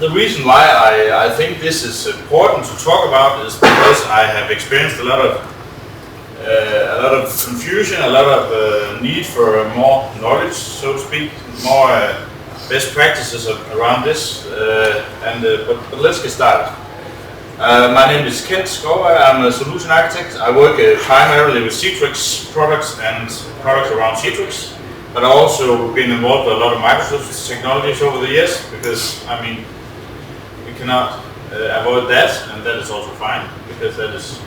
The reason why I think this is important to talk about is because I have experienced a lot of confusion, a lot of need for more knowledge, so to speak, more best practices around this. But let's get started. My name is Kent Skova. I'm a solution architect. I work primarily with Citrix products and products around Citrix, but I also been involved with a lot of Microsoft technologies over the years, because I mean we cannot avoid that, and that is also fine because that is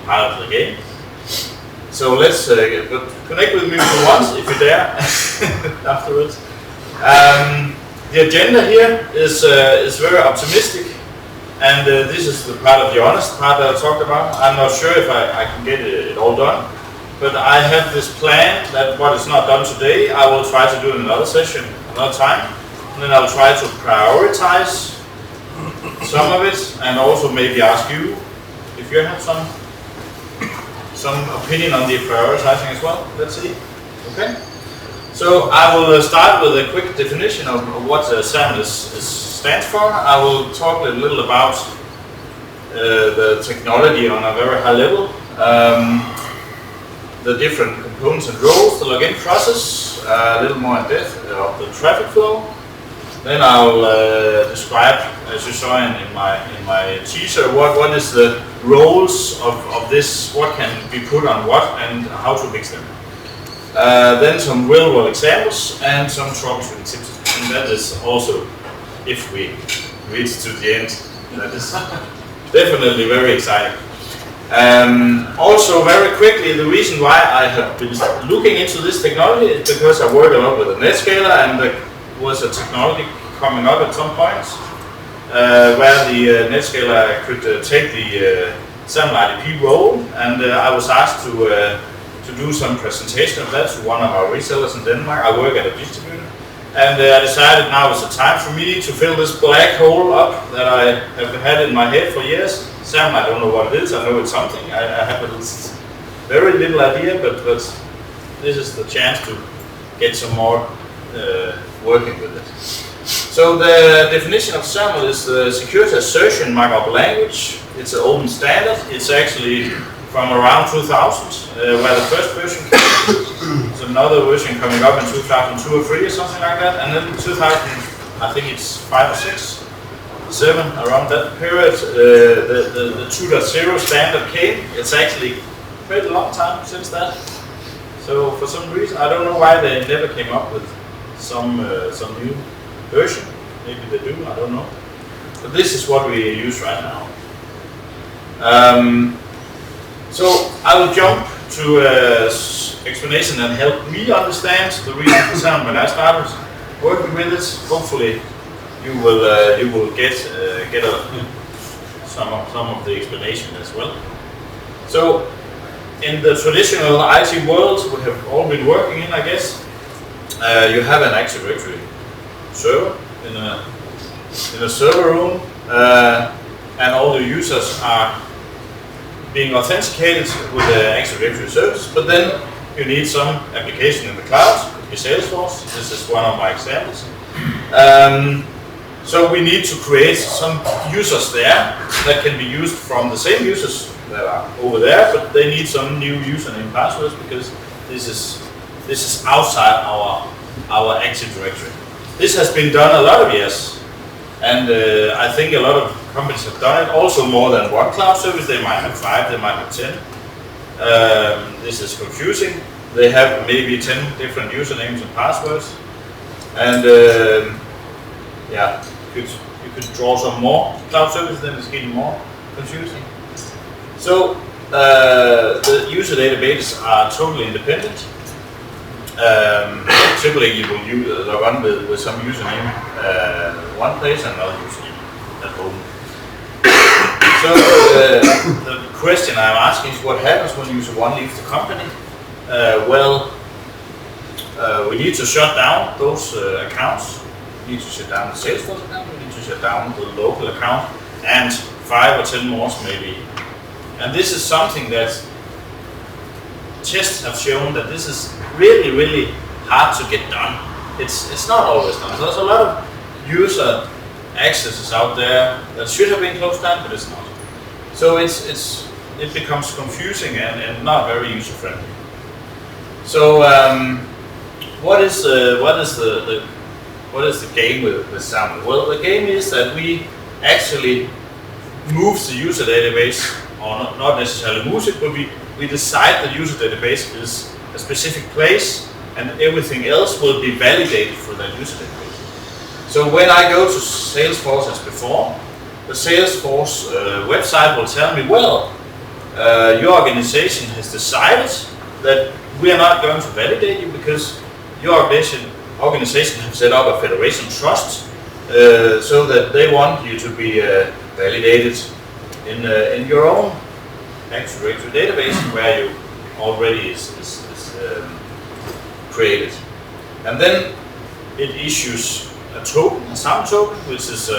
part of the game. So let's connect with me for once if you're there afterwards. The agenda here is very optimistic. And this is the part of the honest part that I talked about. I'm not sure if I can get it all done, but I have this plan that what is not done today, I will try to do in another session, another time. And then I'll try to prioritize some of it, and also maybe ask you if you have some opinion on the prioritizing as well. Let's see. Okay. So I will start with a quick definition of what SAML stands for. I will talk a little about the technology on a very high level, the different components and roles, the login process, a little more in depth of the traffic flow. Then I'll describe, as you saw in my teaser, what is the roles of this, what can be put on what, and how to mix them. Then some real-world examples and some troubleshooting tips, and that is also, if we reach to the end, that is definitely very exciting. Also, very quickly, the reason why I have been looking into this technology is because I work a lot with a NetScaler, and there was a technology coming up at some point where the NetScaler could take the SAML IDP role, and I was asked to do some presentation of that to one of our resellers in Denmark. I work at a distributor, and I decided now was the time for me to fill this black hole up that I have had in my head for years. SAML, I don't know what it is. I know it's something. I have a very little idea, but this is the chance to get some more working with it. So the definition of SAML is the Security Assertion Markup Language. It's an open standard. It's actually from around 2000, where the first version came. There's another version coming up in 2002 or 3 or something like that, and then 2000, I think it's 5 or 6, 7, around that period, the 2.0 standard came. It's actually quite a long time since that. So for some reason, I don't know why they never came up with some new version. Maybe they do, I don't know. But this is what we use right now. So I will jump to explanation and help me understand the reason for SAML. When I started working with it, hopefully you will get some of the explanation as well. So in the traditional IT world we have all been working in, I guess, you have an Active Directory server in a server room, and all the users are being authenticated with the Active Directory service, but then you need some application in the cloud. It could be Salesforce. This is one of my examples. So we need to create some users there that can be used from the same users that are over there, but they need some new username passwords because this is outside our Active Directory. This has been done a lot of years, and I think a lot of companies have done it. Also more than one cloud service. They might have 5, they might have 10. This is confusing. They have maybe 10 different usernames and passwords. And yeah, you could draw some more cloud services, then it's getting more confusing. So the user databases are totally independent. Typically you will log on with some username one place and another username at home. So the question I'm asking is what happens when user 1 leaves the company? We need to shut down those accounts. We need to shut down the Salesforce account, we need to shut down the local account, and 5 or 10 more maybe. And this is something that tests have shown that this is really, really hard to get done. It's not always done. There's a lot of user accesses out there that should have been closed down, but it's not. So it becomes confusing and not very user friendly. So what is the game with SAML? Well, the game is that we actually move the user database, or not necessarily move it, but we decide the user database is a specific place, and everything else will be validated through that user database. So when I go to Salesforce as before, the Salesforce website will tell me, well, your organization has decided that we are not going to validate you because your organization have set up a federation trust so that they want you to be validated in your own Active Directory database where you already is created. And then it issues a token, a SAML token, which is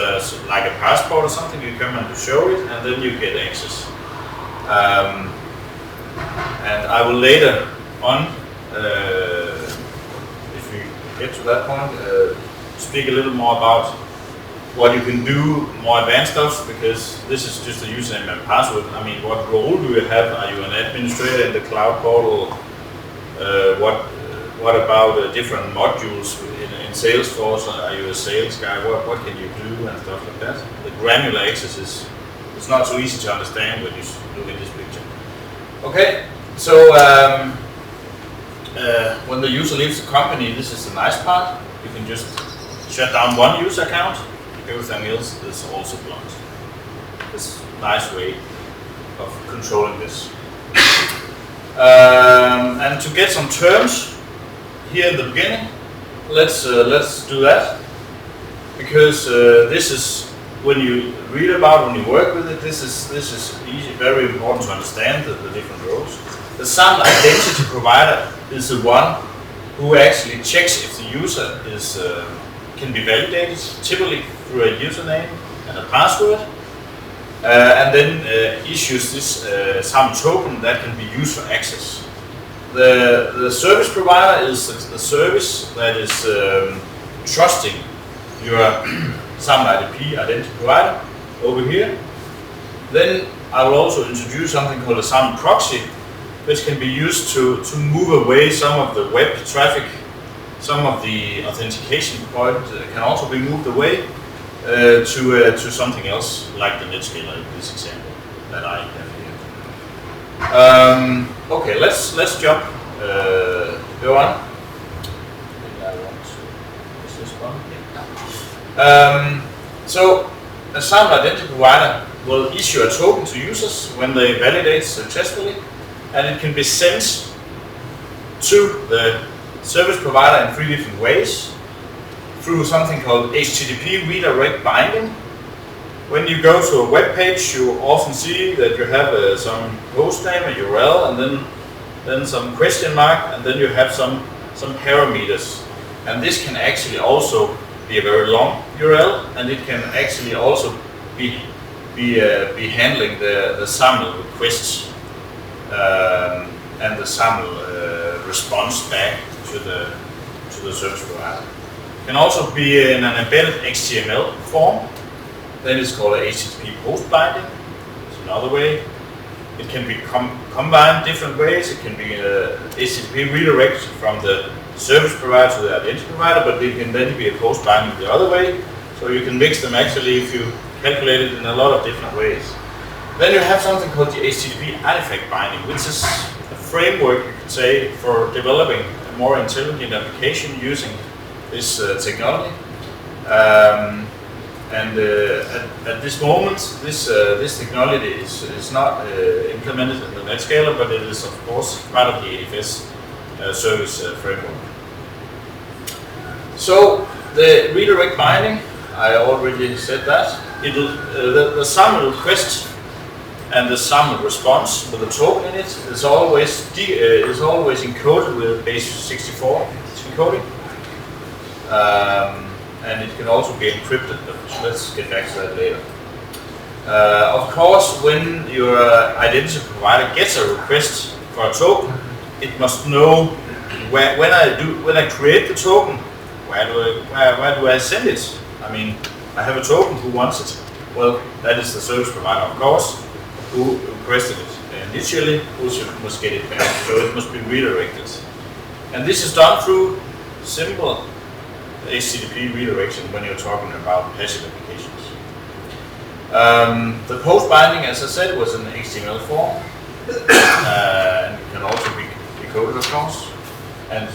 like a passport or something. You come and you show it, and then you get access. And I will later on, if we get to that point, speak a little more about what you can do, more advanced stuff, because this is just a username and password. I mean, what role do you have? Are you an administrator in the cloud portal? What about different modules in Salesforce? Are you a sales guy? What can you do and stuff like that? The granular access is not so easy to understand when you look at this picture. Okay, so when the user leaves the company, this is the nice part. You can just shut down one user account. Everything else is also blocked. It's a nice way of controlling this. And to get some terms here in the beginning, let's do that, because this is when you read about, when you work with it, this is easy, very important to understand the different roles. The SAML identity provider is the one who actually checks if the user is can be validated, typically through a username and a password, and then issues this SAML token that can be used for access. The service provider is the service that is trusting your SAML IP identity provider over here. Then I will also introduce something called a SAML proxy, which can be used to move away some of the web traffic. Some of the authentication point can also be moved away to something else, like the NetScaler in this example that I have here. Okay, let's jump. Go on. Is this one? Yeah. So a SAML identity provider will issue a token to users when they validate successfully, and it can be sent to the service provider in 3 different ways, through something called HTTP redirect binding. When you go to a web page, you often see that you have some host name, a URL, and then some question mark, and then you have some parameters. And this can actually also be a very long URL, and it can actually also be handling the SAML requests and the SAML response back to the service provider. It can also be in an embedded HTML form. Then it's called a HTTP postbinding. It's another way. It can be combined different ways. It can be HTTP redirect from the service provider to the identity provider, but it can then be a postbinding the other way. So you can mix them actually if you calculate it in a lot of different ways. Then you have something called the HTTP artifact binding, which is a framework, you could say, for developing a more intelligent application using this technology. At this moment, this technology is not implemented in the NetScaler, but it is of course part of the ADFS service framework. So the redirect binding, I already said that. The SAML request and the SAML response with a token in it is always encoded with base 64 encoding. And it can also be encrypted, but let's get back to that later. Of course, when your identity provider gets a request for a token, it must know when I create the token, where do I send it? I mean, I have a token, who wants it? Well, that is the service provider, of course, who requested it initially, who must get it back. So it must be redirected. And this is done through simple HTTP redirection when you're talking about passive applications. The post-binding, as I said, was an HTML form, and it can also be decoded, of course, and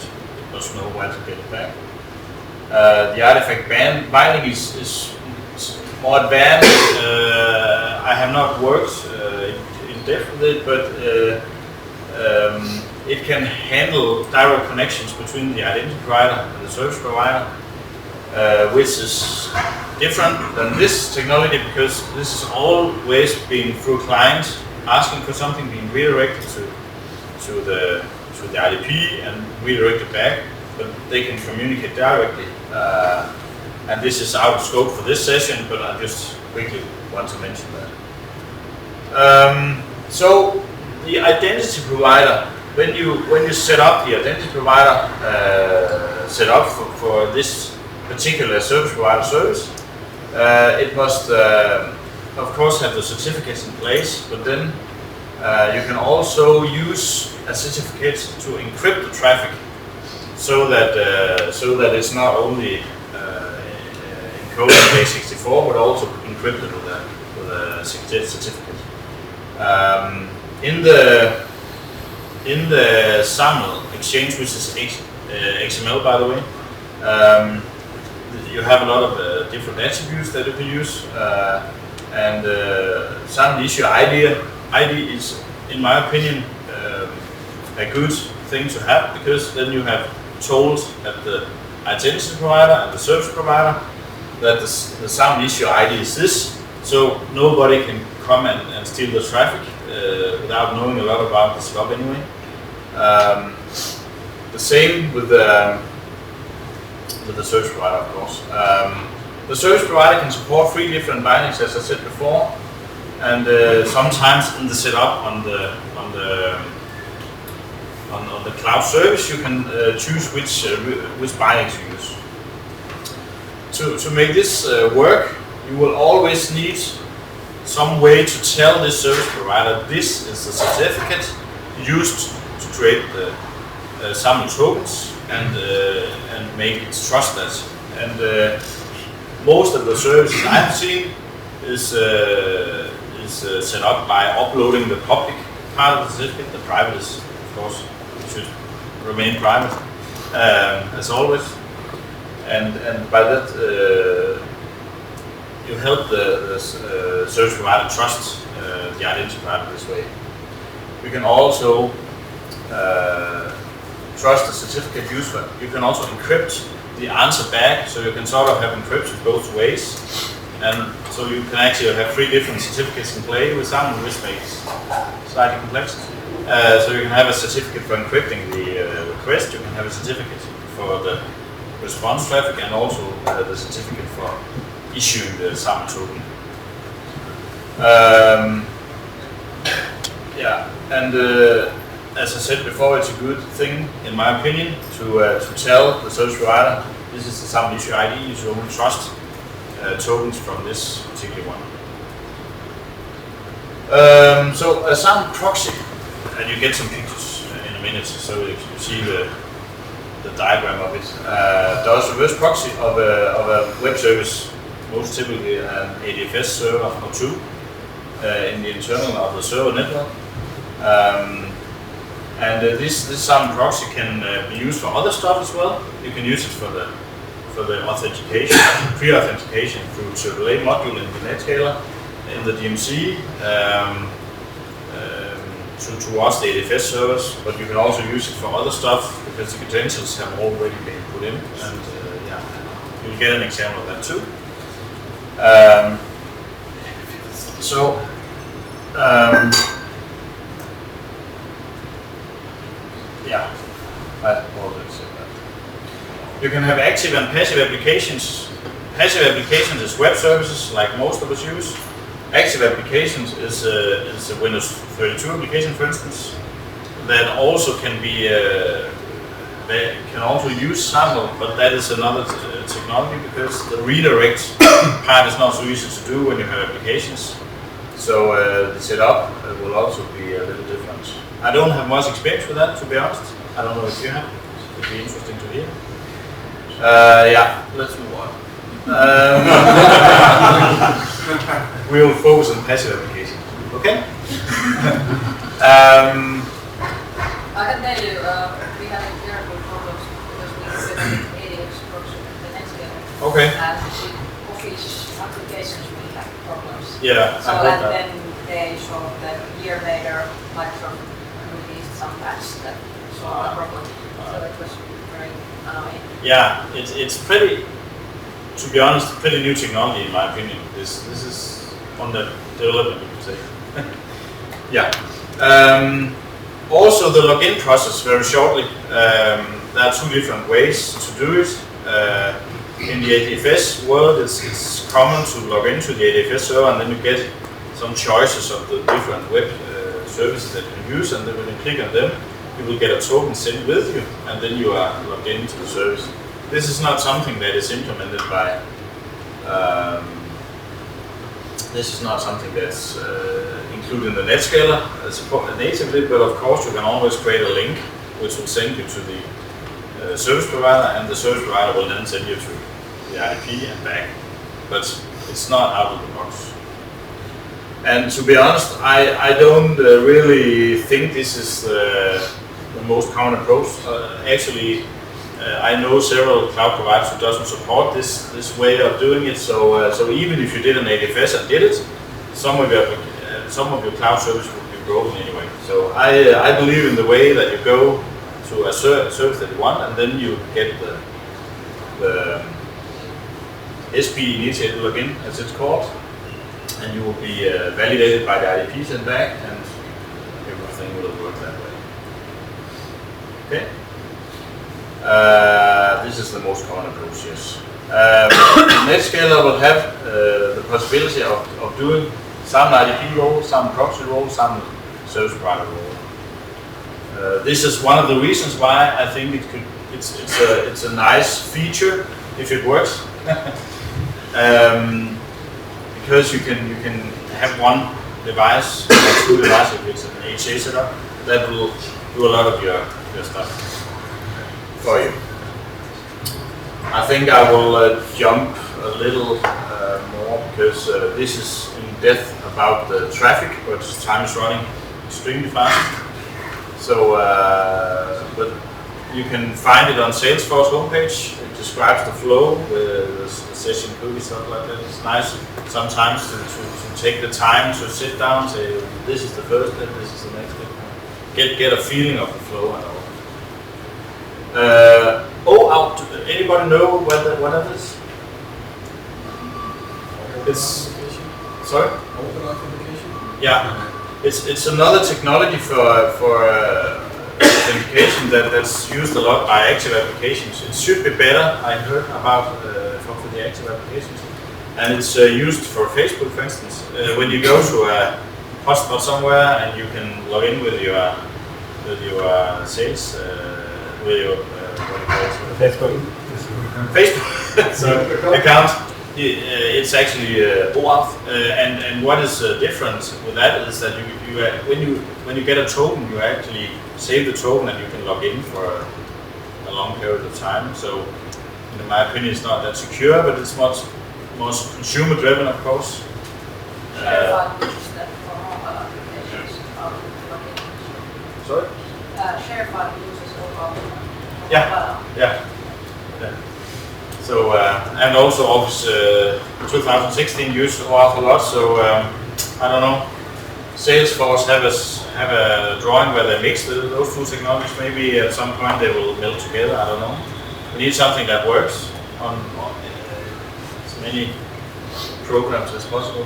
must know where to get it back. The artifact binding is more advanced. I have not worked in depth with it, but it can handle direct connections between the identity provider and the service provider, which is different than this technology because this is always being through clients asking for something being redirected to the IDP and redirected back, but they can communicate directly. And this is out of scope for this session, but I just quickly want to mention that. So the identity provider, when you set up the identity provider set up for this particular service provider service, it must of course have the certificates in place, but then you can also use a certificate to encrypt the traffic so that it's not only encoded in base64 but also encrypted with a certificate. In the SAML exchange, which is XML by the way, you have a lot of different attributes that you can use, and SAML issue ID is, in my opinion, a good thing to have, because then you have told at the identity provider and the service provider that the SAML issue ID is this, so nobody can come and steal the traffic without knowing a lot about the setup anyway. The same with the service provider, of course. The service provider can support 3 different bindings, as I said before, and sometimes in the setup on the cloud service, you can choose which bindings you use. To make this work, you will always need some way to tell this service provider this is the certificate used to create the SAML tokens and make it trusted. And most of the services I've seen is set up by uploading the public part of the certificate. The private is, of course, should remain private as always. And by that you help the service provider trust the identity provider this way. You can also trust the certificate used for. You can also encrypt the answer back, so you can sort of have encryption both ways, and so you can actually have 3 different certificates in play with SAML, which makes slightly complex. So you can have a certificate for encrypting the request, you can have a certificate for the response traffic, and also the certificate for issuing the SAML token. Yeah, and as I said before, it's a good thing, in my opinion, to tell the service provider this is the SAML issue ID. You should only trust tokens from this particular one. So a SAML proxy, and you get some pictures in a minute, so you see the diagram of it. Does reverse proxy of a web service, most typically an ADFS server or 2 in the internal of the server network. And this SAML proxy can be used for other stuff as well. You can use it for the authentication, pre-authentication through AAA module in the Netscaler, in the DMC, towards the ADFS servers. But you can also use it for other stuff because the credentials have already been put in, and yeah, you'll get an example of that too. Yeah, I already said that. You can have active and passive applications. Passive applications is web services, like most of us use. Active applications is a Windows 32 application, for instance, that also can be they can also use SAML, but that is another technology because the redirect part is not so easy to do when you have applications. So the setup will also be a little different. I don't have much experience with that, to be honest. I don't know if you have. It would be interesting to hear. Yeah, let's move on. We will focus on passive applications. Okay? I can tell you, we had terrible problems because we had ADX proxy the next year. Okay. And with Office applications we had problems. Yeah, so I heard and that. then they solved that a year later, Microsoft released some patch that solved the problem. So it was very annoying. Yeah, it's pretty, to be honest, pretty new technology in my opinion. This is on the development, you could say. Yeah. Also the login process, very shortly. There are two different ways to do it. In the ADFS world, it's common to log into the ADFS server and then you get some choices of the different web services that you can use, and then when you click on them, you will get a token sent with you, and then you are logged into the service. This is not something that is implemented by. This is not something that's included in the NetScaler natively, but of course you can always create a link which will send you to the service provider, and the service provider will then send you to the IDP and back. But it's not out of the box. And to be honest, I don't really think this is the most common approach. Actually, I know several cloud providers who doesn't support this way of doing it. So even if you did an ADFS and did it, some of your cloud service would be broken anyway. So I believe in the way that you go to a service that you want, and then you get the SP initiated login, as it's called, and you will be validated by the IDPs and back, and everything will work that way. Okay. This is the most common approach, yes. NetScaler will have the possibility of doing some IDP role, some proxy role, some service provider role. This is one of the reasons why I think it's a nice feature if it works, because you can have one device or two devices if it's an HA setup that will do a lot of your stuff for you. I think I will jump a little more because this is in depth about the traffic, but time is running extremely fast. So, but you can find it on Salesforce homepage. It describes the flow with the session cookie, stuff like that. It's nice sometimes to take the time to sit down and say, this is the first step, this is the next step. Get a feeling of the flow and all. Anybody know what that is? It's sorry. Open authentication. Yeah. It's another technology for authentication that's used a lot by active applications. It should be better, I heard about for the active applications, and it's used for Facebook, for instance. When you go to a hotspot somewhere and you can log in with your sales with your Facebook account. It's actually OAuth, and what is different with that is that when you get a token, you actually save the token and you can log in for a long period of time. So, in my opinion, it's not that secure, but it's much more consumer driven, of course. ShareFile uses that for mobile applications. Sorry? ShareFile uses OAuth. Yeah. So, and also Office 2016 used OAuth a lot, so I don't know. Salesforce have a drawing where they mix those two technologies. Maybe at some point they will meld together, I don't know. We need something that works on as many programs as possible.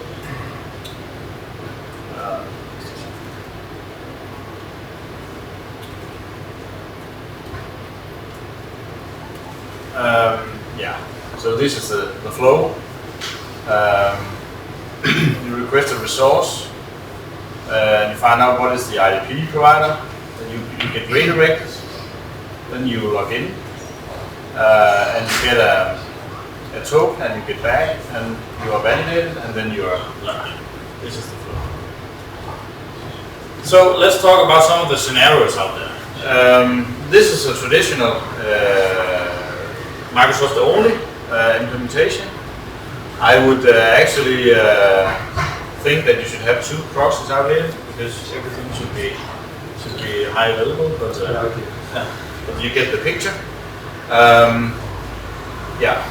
Yeah, so this is the flow. You request a resource, and you find out what is the IDP provider, and you get redirected. then you log in, and you get a token, and you get back, and you are validated, and then you are logged in. This is the flow. So let's talk about some of the scenarios out there. This is a traditional Microsoft only implementation. I would actually think that you should have 2 proxies out here because everything should be high available. But, but you get the picture. Yeah.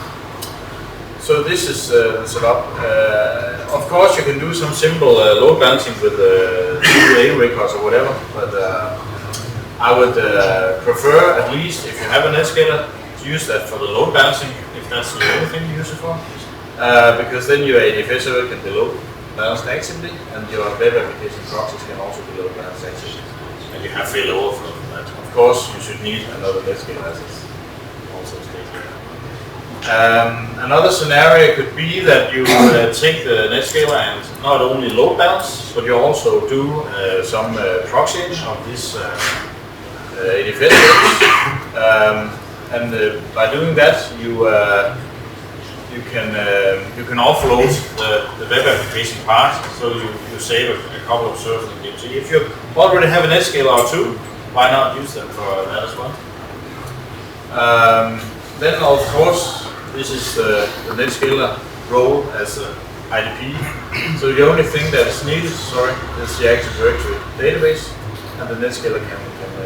So this is the setup. Of course, you can do some simple load balancing with UA records or whatever, but I would prefer, at least if you have a NetScaler, to use that for the load balancing, if that's the only thing you use it for, because then your ADFS server can be load balanced actively, and your web application proxies can also be load balanced actively, and you have failover for that. Of course, you should need another NetScaler as it's also stated. Another scenario could be that you take the NetScaler and not only load balance, but you also do some proxying of this ADFS service. And by doing that, you can offload the web application part, so you save a couple of servers in DMC. If you already have an NetScaler or 2, why not use them for that as well? Then of course, this is the NetScaler role as an IDP. So the only thing that is needed, is the Active Directory database, and the NetScaler can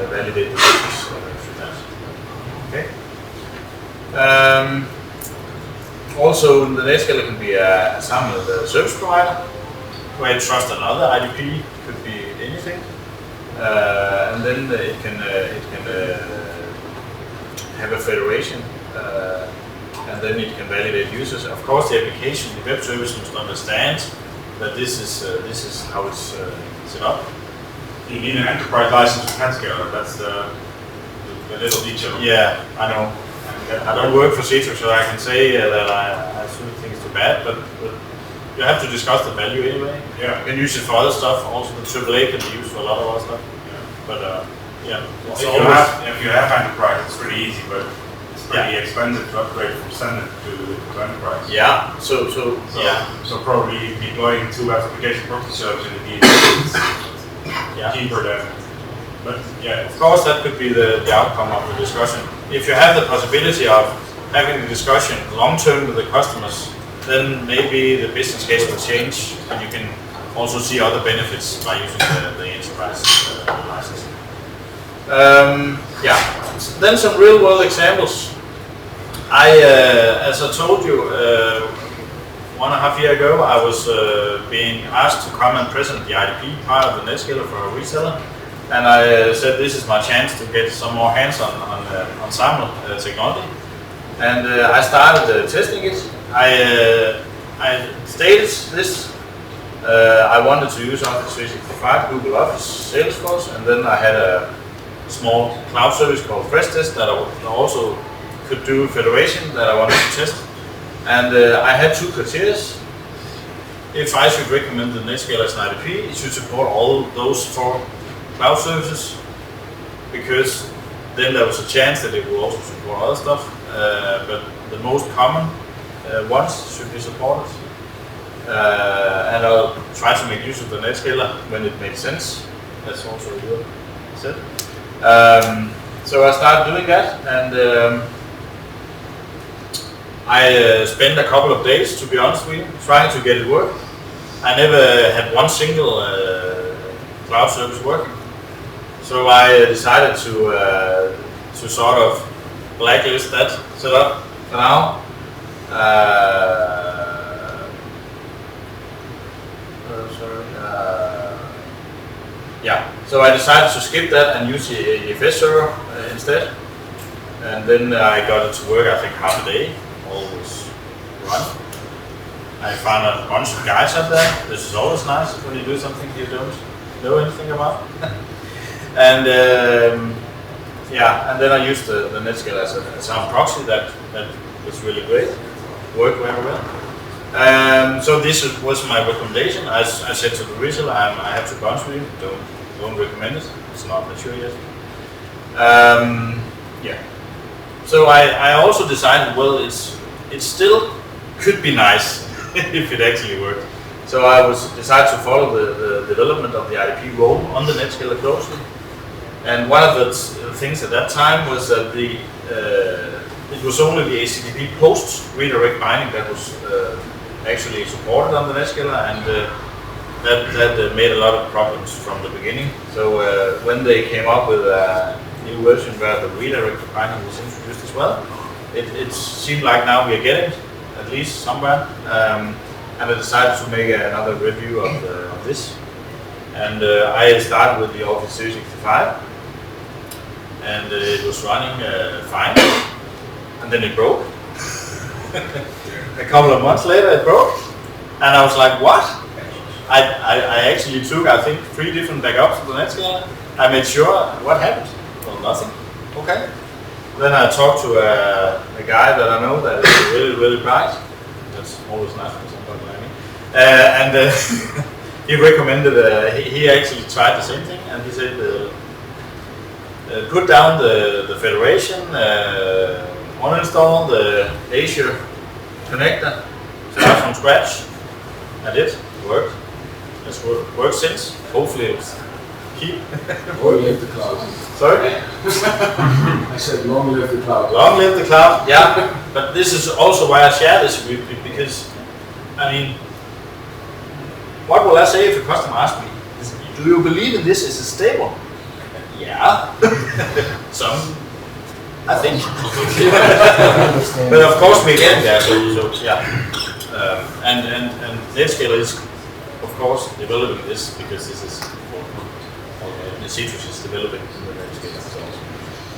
validate the users through that. Okay. Also, the NetScaler can be a SAML service provider, where you trust another IDP. Could be anything, and then it can have a federation. And then it can validate users. Of course, the application, the web service must understand that this is how it's set up. You need an enterprise license for NetScaler. That's the little detail. Yeah, I know. I don't work for Citrix, so I can say that I shouldn't think it's too bad, but you have to discuss the value anyway. Yeah. You can use it for other stuff. Also, the AAA can be used for a lot of other stuff. Yeah. But yeah, If you have enterprise, it's pretty easy, but pretty expensive to upgrade from standard to enterprise. Yeah. So probably deploying 2 application proxy servers in the DMZ is cheaper than. But yeah, of course that could be the outcome of the discussion. If you have the possibility of having the discussion long term with the customers, then maybe the business case will change, and you can also see other benefits by using the enterprise license. Yeah. Then some real world examples. As I told you, 1.5 years ago, I was being asked to come and present the IDP part of the NetScaler for a reseller, and I said this is my chance to get some more hands on SAML technology, and I started testing it. I stated this. I wanted to use Office 365, Google Office, Salesforce, and then I had a small cloud service called FreshTest that I also could do federation that I wanted to test. And I had 2 criteria. If I should recommend the NetScaler as an IDP, it should support all those 4 cloud services, because then there was a chance that it will also support other stuff. But the most common ones should be supported. And I'll try to make use of the NetScaler when it makes sense. That's also what said. So I started doing that, and I spent a couple of days, to be honest with you, trying to get it working. I never had one single cloud service working. So I decided to sort of blacklist that setup for now. Yeah, so I decided to skip that and use the ADFS server instead. And then I got it to work, I think, half a day. All was run. I found a bunch of guys up there. This is always nice when you do something you don't know anything about. And yeah, and then I used the NetScaler as a SAML proxy that was really great. Worked very well. So this was my recommendation. I said to the reseller, I have to bounce with you. Don't recommend it. It's not mature yet. Yeah. So I also decided, well, it still could be nice if it actually worked. So I decided to follow the development of the IDP role on the Netscaler closely. And one of the things at that time was that it was only the HTTP post redirect binding that was actually supported on the Netscaler, and that made a lot of problems from the beginning. So when they came up with a new version where the redirect binding was introduced as well, it seemed like now we are getting at least somewhere. And I decided to make another review of this. And I started with the Office 365, and it was running fine. And then it broke. A couple of months later it broke, and I was like, what? I actually took, I think, 3 different backups of the Netscaler. I made sure, what happened? Well, nothing. Okay. Then I talked to a guy that I know that is really, really bright. That's always nice for somebody like me. And he recommended, he actually tried the same thing, and he said, put down the federation, uninstall the Azure connector, start from scratch. I did. It worked. It's worked since. Hopefully it's keep Long live the cloud. Sorry? I said long live the cloud. Long live the cloud, yeah. But this is also why I share this with you, because, I mean, what will I say if a customer asks me, do you believe in this? Is it stable? Yeah. Some, I think. But of course we're getting there, so yeah. And Netscaler is, of course, developing this because this is the Citrus is developing the Netscaler. So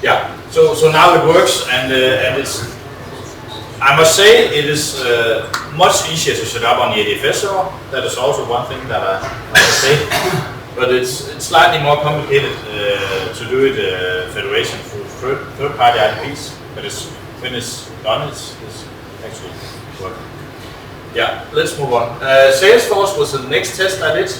yeah. So now it works, and it's. I must say it is much easier to set up on the ADFS server. That is also one thing that I must say. But it's slightly more complicated to do it federation through third-party IDPs. But when it's done, it's actually working. Yeah, let's move on. Salesforce was the next test I did.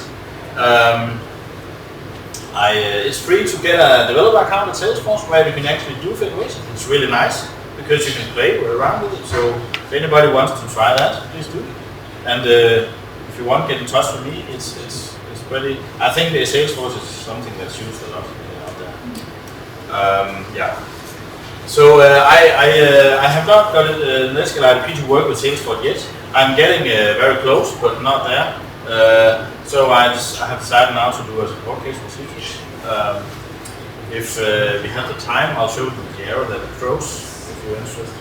It's free to get a developer account at Salesforce where you can actually do federation. It's really nice because you can play around with it. So if anybody wants to try that, please do. And if you want, get in touch with me. It's pretty. I think the Salesforce is something that's used a lot out there. Yeah. So I have not got Netscaler IDP to work with Salesforce yet. I'm getting very close, but not there. So I have decided now to do a support case with Citrus. If we have the time, I'll show you the error that it throws if you're interested.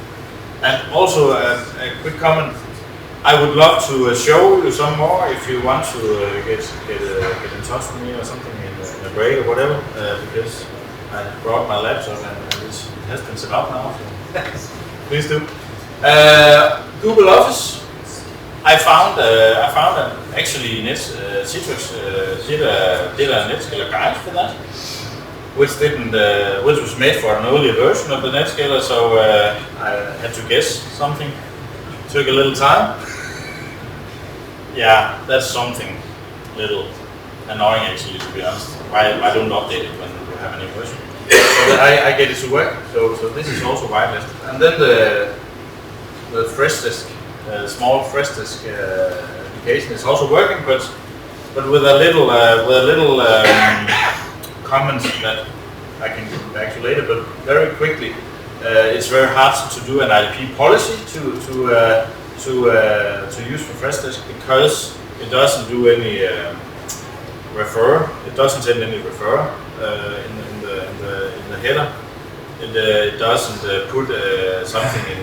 And also a quick comment. I would love to show you some more if you want to get in touch with me or something in a break or whatever, because I brought my laptop and it has been set up now. So please do. Google Office. I found actually Citrus did a Netscaler guide for that, which was made for an earlier version of the Netscaler. So I had to guess something. Took a little time. Yeah, that's something little annoying actually, to be honest. Why don't update it when you have a new version? But I get it to work, so this is also whitelisted. And then the fresh disk, small fresh disk application is also working, but with a little comment that I can come back to later. But very quickly, it's very hard to do an IDP policy to use for fresh disk because it doesn't do any refer. It doesn't send any refer in the header. It doesn't put something in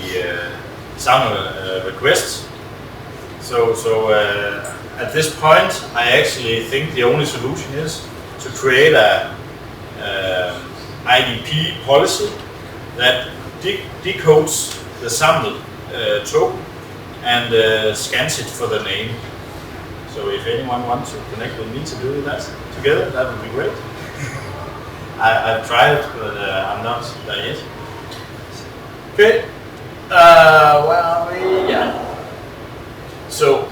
the SAML request. So at this point, I actually think the only solution is to create a IDP policy that decodes the SAML token and scans it for the name. So if anyone wants to connect with me to do that together, that would be great. I've tried it, but I'm not there yet. Okay. Well, yeah. So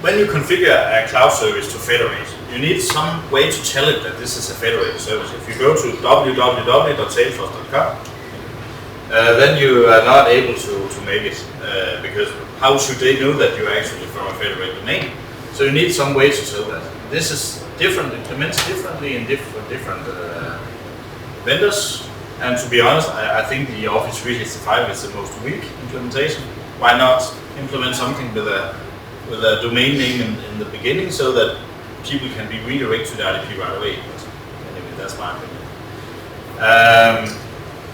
when you configure a cloud service to federate, you need some way to tell it that this is a federated service. If you go to www.salesforce.com, then you are not able to make it, because how should they know that you're actually from a federated domain? So you need some way to tell that. This is different, implemented differently in different vendors. And to be honest, I think the Office 365 is the most weak implementation. Why not implement something with a domain name in the beginning so that people can be redirected to the IDP right away? But anyway, that's my opinion.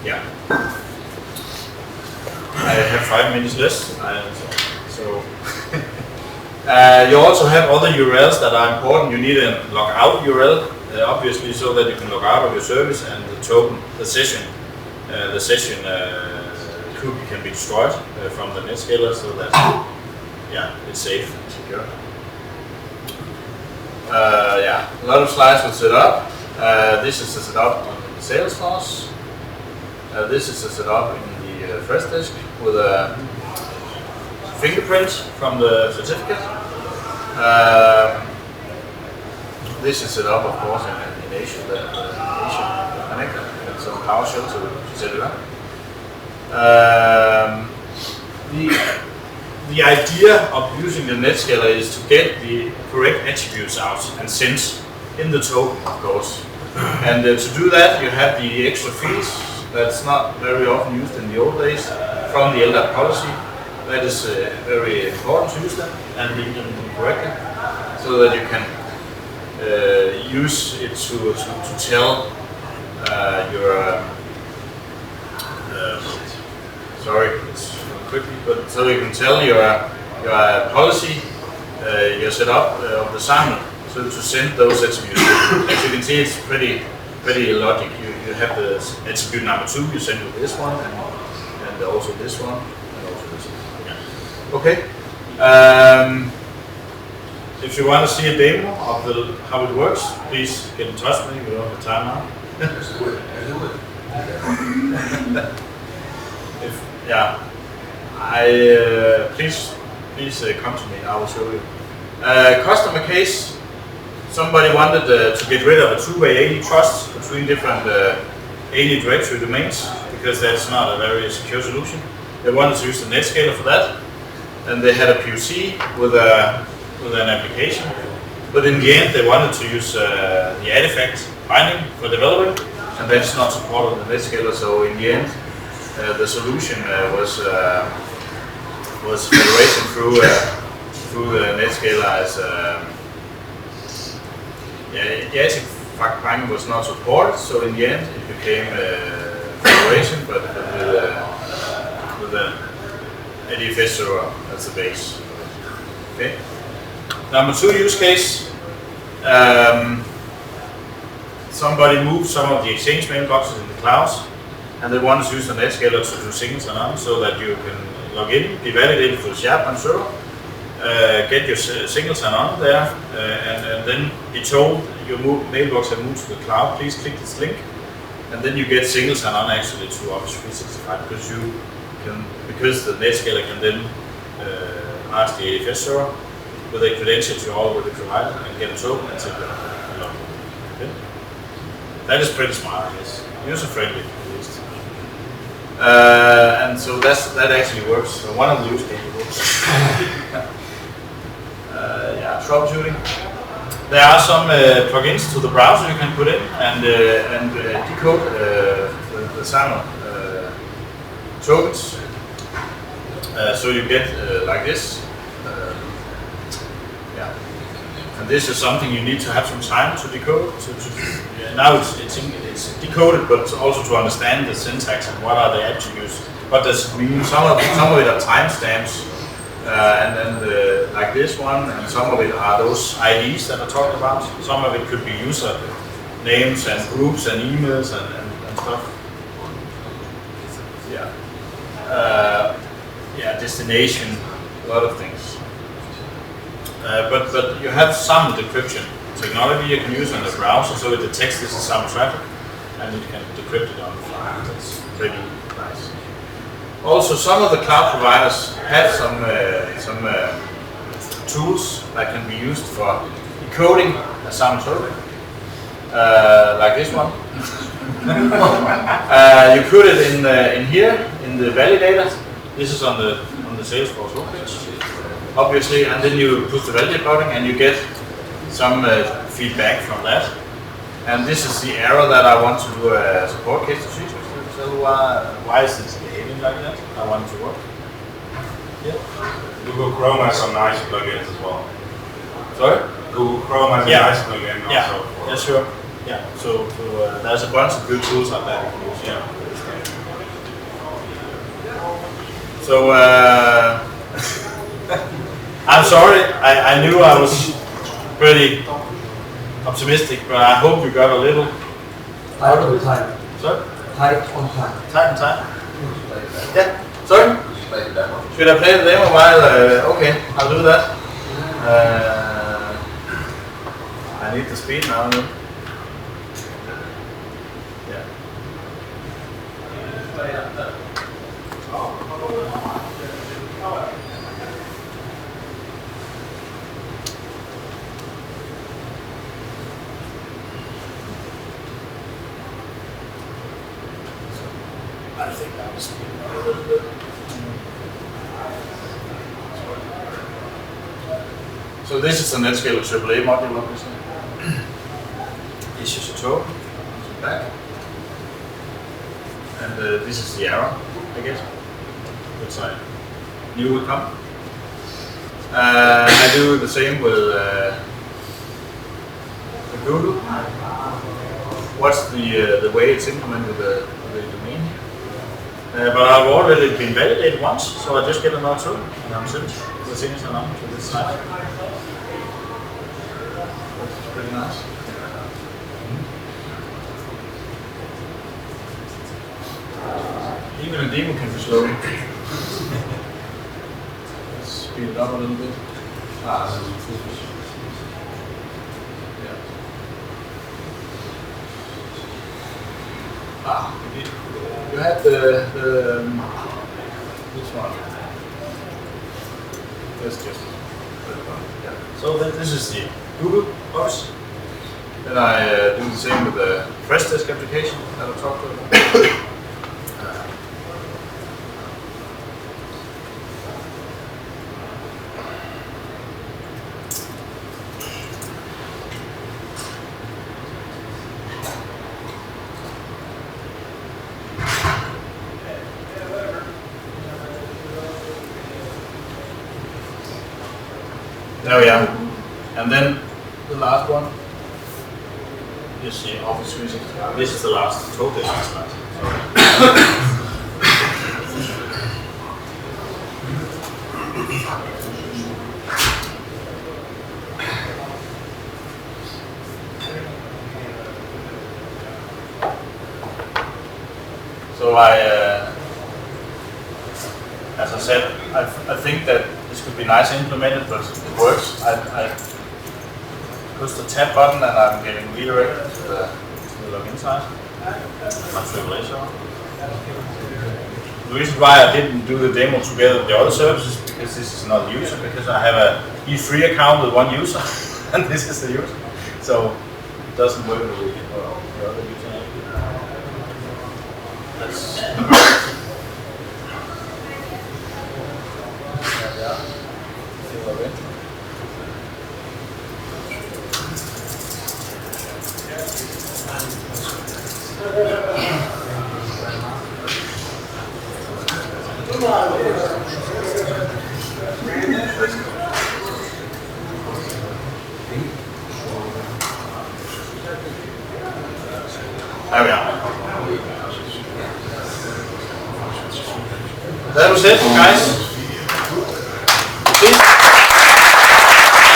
Yeah. I have 5 minutes less. You also have other URLs that are important. You need a logout URL, obviously, so that you can log out of your service, and the token, the session cookie can be destroyed from the Netscaler, so that it's safe and secure. A lot of slides will set up. This is the setup on the Salesforce. This is the setup in the first disk with a fingerprint from the certificate. This is set up, of course, in Asia, the connector, and some PowerShell to set it up. The idea of using the Netscaler is to get the correct attributes out and sent in the token, of course. And to do that, you have the extra fields that's not very often used in the old days from the LDAP policy. That is very important to use them and link them correctly, so that you can use it to tell your sorry, it's quickly, but so you can tell your policy, your setup of the SAML, so to send those attributes. As you can see, it's pretty logic. You have the attribute number 2, you send with this one, and also this one, and also this one. Yeah. Okay. If you want to see a demo of how it works, please get in touch with me. We don't have time now. Please come to me. I will show you. Customer case. Somebody wanted to get rid of a two-way AD trust between different AD directory domains, because that's not a very secure solution. They wanted to use the Netscaler for that, and they had a POC with an application, but in the end they wanted to use the artifact binding for developing, and that's not supported in the Netscaler. So in the end, the solution was federation through the Netscaler as the artifact binding was not supported. So in the end, it became federation, but with the ADFS server as the base. Okay. Number 2 use case. Somebody moved some of the Exchange mailboxes in the clouds, and they want to use the Netscaler to do signal sign-on, so that you can log in, be validated for the SharePoint server, get your signal sign-on there, and then be told your mailbox has moved to the cloud. Please click this link, and then you get signal sign-on actually to Office 365, because the Netscaler can then ask the AFS server with a credential you already provided and get a token and simply log in. Okay? That is pretty smart, I guess. User-friendly, at least. And so that actually works. So one of the use cases works. Troubleshooting. There are some plugins to the browser you can put in and decode the SAML tokens. So you get like this. And this is something you need to have some time to decode. Now it's decoded, but also to understand the syntax and what are the attributes. What does it mean? Some of it are timestamps, and then like this one, and some of it are those IDs that I talked about. Some of it could be user names and groups and emails and stuff. Destination, a lot of things. But you have some decryption technology you can use on the browser, so it detects this is some traffic, and it can decrypt it on the fly. That's pretty nice. Also, some of the cloud providers have some tools that can be used for decoding a SAML token, like this one. You put it in here in the validator. This is on the Salesforce homepage, obviously, and then you push the validate button and you get some feedback from that. And this is the error that I want to do a support case to see. So why is this behaving like that? I want it to work. Yeah. Google Chrome has some nice plugins as well. Sorry? Google Chrome has a nice plugin also. Yeah, sure. Yeah, so there's a bunch of good tools out there you can use. Yeah. So, I'm sorry, I knew I was pretty optimistic, but I hope you got a little Tight on time. Sorry? Tight on time. Tight on time? Yeah, sorry? Should I play the demo while? Okay, I'll do that. I need the speed now. Yeah. I think that was speed up a little bit. So this is the Netscaler AAA module, obviously. Issues a token, back. And this is the error, I guess, which I knew would come. I do the same with Google. What's the way it's implemented the domain? But I've already been validated once, so I just get another token and I'm sent the signature now to this side. That's pretty nice. Even a demo can be slow. Let's speed it up a little bit. Yeah. You had the this one. That's just yeah. So this is the Google box. Then I do the same with the fresh desk application that I talked about. There we are. And then the last one is the Office 365. This is the last total slide. So as I said, I think that this could be nice implemented, but it works. I push the tab button and I'm getting redirected to the login side. My AAA. The reason why I didn't do the demo together with the other services is because this is not a user, because I have a E3 account with one user and this is the user. So it doesn't work with the other user. That's There we are. That was it, guys.